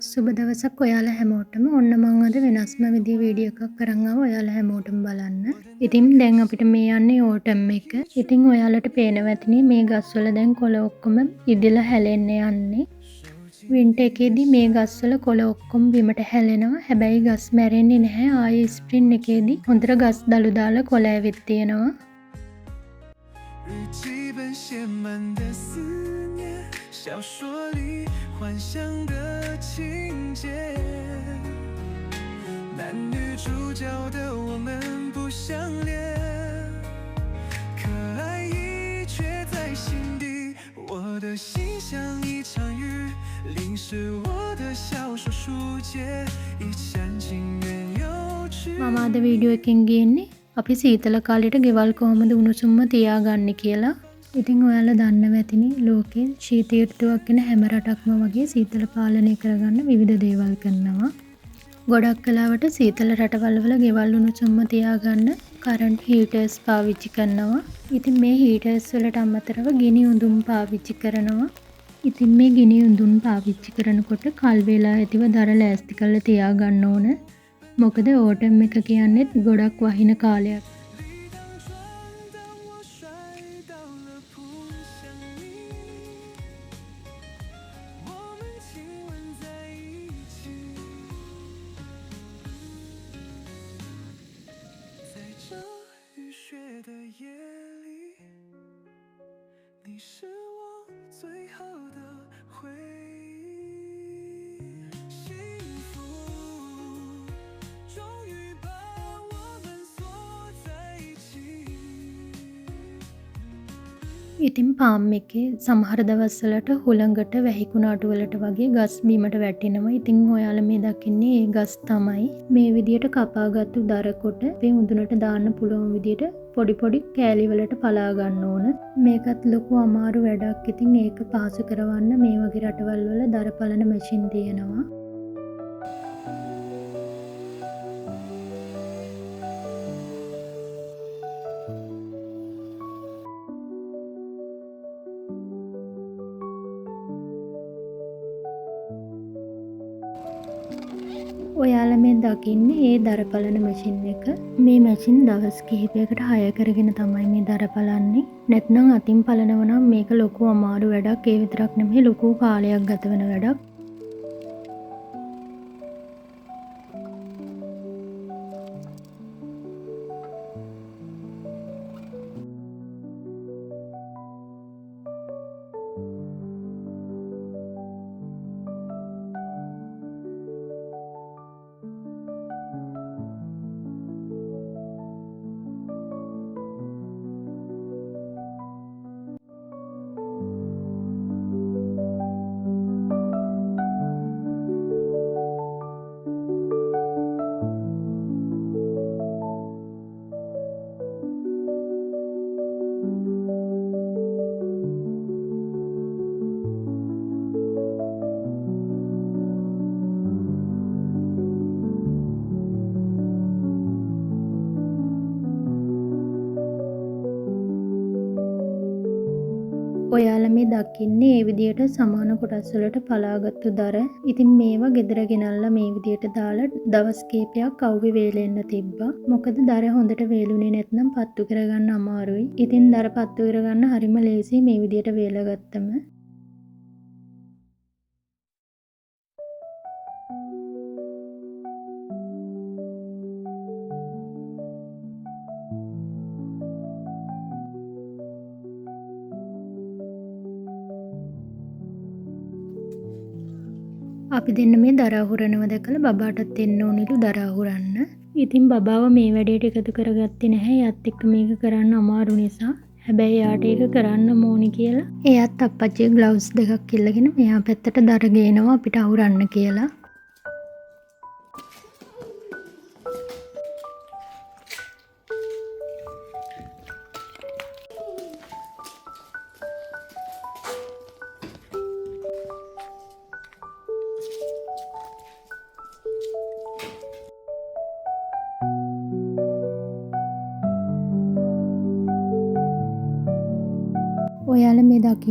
සුබ දවසක් ඔයාලා හැමෝටම. ඔන්න මං අද වෙනස්ම විදිහේ වීඩියෝ එකක් අරන් ආවා ඔයාලා හැමෝටම බලන්න. ඉතින් දැන් අපිට මේ යන්නේ ඕටම් එක. ඉතින් ඔයාලට පේනවා ඇතිනේ මේ ගස්වල දැන් කොළ ඔක්කොම ඉදිලා හැලෙන්න යන්නේ. වින්ටර් එකේදී මේ ගස්වල කොළ ඔක්කොම බිමට හැලෙනවා. හැබැයි ගස් මැරෙන්නේ නැහැ. ආයේ ස්ප්‍රින් එකේදී හොඳට ගස් දළු දාලා කොළ ඇවිත් තියෙනවා. මම අද වීඩියෝ එකෙන් ගේන්නේ අපි සීතල කාලෙට ගෙවල් කොහොමද උණුසුම්ම තියාගන්නේ කියලා. ඉතින් ඔයාලා දන්නවා ඇතිනේ ලෝකේ ශීත ඍතුවක් ගැන හැම රටක්ම වගේ සීතල පාලනය කරගන්න විවිධ දේවල් කරනවා. ගොඩක් කලාවට සීතල රටවල් වල ගෙවල් උණුසුම්ම තියාගන්න කරන්ට් හීටර්ස් පාවිච්චි කරනවා. ඉතින් මේ හීටර්ස් වලට අමතරව ගිනි උඳුන් පාවිච්චි කරනවා. ඉතින් මේ ගිනි උඳුන් පාවිච්චි කරනකොට කල් වේලා ඇතිව දර ලෑස්ති කරලා තියාගන්න ඕන. මොකද ඕටම් එක කියන්නේත් ගොඩක් වහින කාලයක්. ඉතින් පාම් එකේ සමහර දවස්වලට හුළඟට වැහිකුණාටු වලට වගේ ගස් බීමට වැටෙනවා. ඉතින් ඔයාලා මේ දකින්නේ ඒ ගස් තමයි. මේ විදියට කපාගත්තු දරකොට අපේ උඳුනට දාන්න පුළුවන් විදියට පොඩි පොඩි කෑලි වලට පලා ගන්න ඕන. මේකත් ලොකු අමාරු වැඩක්. ඉතින් ඒක පහසු කරවන්න මේ වගේ රටවල් වල දර පලන මැෂින් තියෙනවා. ඔයාලා මේ දකින්නේ ඒ දර පලන මැෂින් එක. මේ මැෂින් දවස් කිහිපයකට හය කරගෙන තමයි මේ දර පලන්නේ. නැත්නම් අතින් පලනවා නම් මේක ලොකු අමාරු වැඩක්. ඒ විතරක් නෙමෙයි ලොකු කාලයක් ගත වෙන වැඩක්. ඔයාලා මේ දකින්නේ ඒ විදියට සමාන කොටස් වලට පලාගත්තු දර. ඉතින් මේවා ගෙදර ගෙනල්ලා මේ විදියට දාලා දවස් කිහිපයක් අවුවේ වේලෙන්න තිබ්බා. මොකද දර හොඳට වේලුනේ නැත්නම් පත්තු කරගන්න අමාරුයි. ඉතින් දර පත්තු කරගන්න හරිම ලේසියි මේ විදියට වේලා ගත්තම. අපි දෙන්න මේ දර අහුරනවා දැකලා බබාටත් දෙන්න ඕනිලු දර අහුරන්න. ඉතින් බබාව මේ වැඩේට එකතු කරගත්තේ නැහැ. එයාත් එක්ක මේක කරන්න අමාරු නිසා. හැබැයි එයාට ඒක කරන්න ඕනි කියලා එයාත් අප්පච්චිගේ ග්ලව්ස් දෙකක් ඉල්ලගෙන මෙයා පැත්තට දර ගේනවා අපිට අහුරන්න කියලා.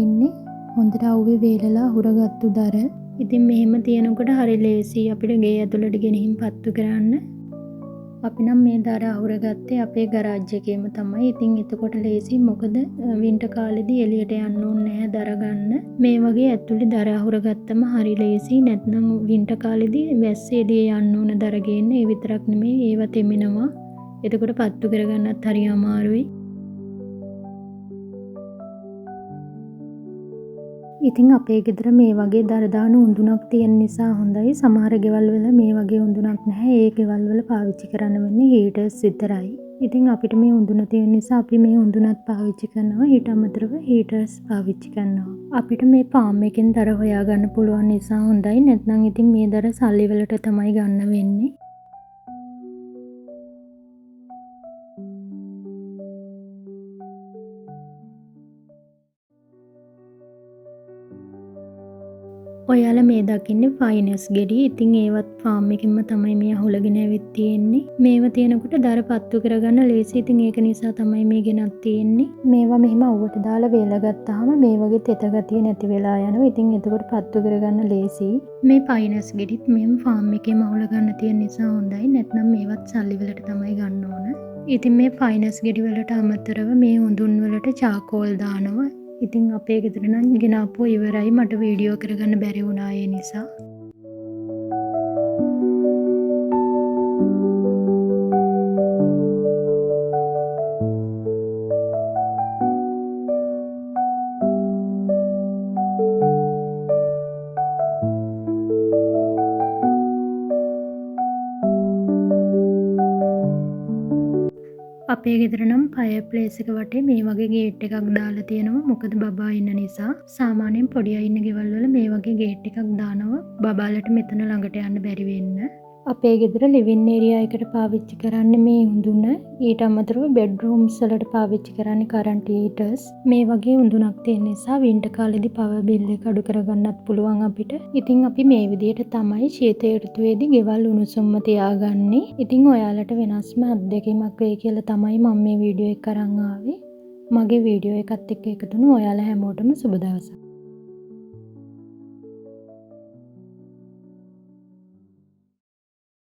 ඉන්නේ. හොඳට අවුවේ වේලලා හුරගත්තු දර. ඉතින් මෙහෙම තියනකොට හරි ලේසි අපිට ගේ ඇතුළට ගෙනihin පත්තු කරන්න. අපි නම් මේ දර අහුරගත්තේ අපේ ගරාජ් එකේම තමයි. ඉතින් එතකොට ලේසි මොකද වින්ටර් කාලෙදී එළියට යන්න ඕනේ නැහැ දර ගන්න. මේ වගේ ඇතුළේ දර අහුරගත්තම හරි ලේසි. නැත්නම් වින්ටර් කාලෙදී වැස්සේ එළිය යන්න ඕන දර ගේන්න. ඒ විතරක් නෙමෙයි ඒව තෙමෙනවා. එතකොට පත්තු කරගන්නත් හරි අමාරුයි. ඉතින් අපේ ගෙදර මේ වගේ දර දාන උඳුනක් තියෙන නිසා හොඳයි. සමහර ගෙවල් වල මේ වගේ උඳුනක් නැහැ. ඒ ගෙවල් වල පාවිච්චි කරන්න වෙන්නේ හීටර්ස් විතරයි. ඉතින් අපිට මේ උඳුන තියෙන නිසා අපි මේ උඳුනත් පාවිච්චි කරනවා. ඊට අමතරව හීටර්ස් පාවිච්චි කරනවා. අපිට මේ ෆාම් එකෙන් දර හොයාගන්න පුළුවන් නිසා හොඳයි. නැත්නම් ඉතින් මේ දර සල්ලි වලට තමයි ගන්න වෙන්නේ. ඔයාලා මේ දකින්නේ ෆයිනස් ගෙඩි. ඉතින් ඒවත් ෆාම් එකකින්ම තමයි මේ අහුලගෙන ඇවිත් තියෙන්නේ. මේව තියෙනකොට දර පත්තු කරගන්න ලේසි. ඉතින් ඒක නිසා තමයි මේ ගෙනත් තියෙන්නේ. මේවා මෙහෙම අවුවට දාලා වේලා ගත්තාම මේ වගේ තෙත ගතිය නැති වෙලා යනවා. ඉතින් එතකොට පත්තු කරගන්න ලේසි. මේ ෆයිනස් ගෙඩිත් මෙහෙම ෆාම් එකේම අහුල ගන්න තියෙන නිසා හොඳයි. නැත්නම් මේවත් සල්ලි වලට තමයි ගන්න ඕන. ඉතින් මේ ෆයිනස් ගෙඩි වලට අමතරව මේ උඳුන් වලට චාකෝල් දානවා. ඉතින් අපේ ගෙදර නම් ගෙනාපුවා ඉවරයි. මට වීඩියෝ කරගන්න බැරි වුණා ඒ නිසා. අපේ ගෙදර නම් ෆයර් ප්ලේස් එක වටේ මේ වගේ ගේට් එකක් දාලා තියෙනවා. මොකද බබා ඉන්න නිසා. සාමාන්‍යයෙන් පොඩි අය ඉන්න ගෙවල් වල මේ වගේ ගේට් එකක් දානවා. බබාලට මෙතන ළඟට යන්න බැරි වෙන්න. අපේ ගෙදර ලිවිං ඒරියා එකට පාවිච්චි කරන්නේ මේ උඳුන. ඊට අමතරව බෙඩ්රූම්ස් වලට පාවිච්චි කරන්නේ කරන්ට් හීටර්ස්. මේ වගේ උඳුනක් තියෙන නිසා වින්ටර් කාලෙදී පවර් බිල් එක අඩු කරගන්නත් පුළුවන් අපිට. ඉතින් අපි මේ විදිහට තමයි ශීත ඍතුවේදී ගෙවල් උණුසුම්ම තියාගන්නේ. ඉතින් ඔයාලට වෙනස්ම අත්දැකීමක් වෙයි කියලා තමයි මම මේ වීඩියෝ එක අරන් ආවේ. මගේ වීඩියෝ එකත් එක්ක එකතු වුණු ඔයාලා හැමෝටම සුබ දවසක්.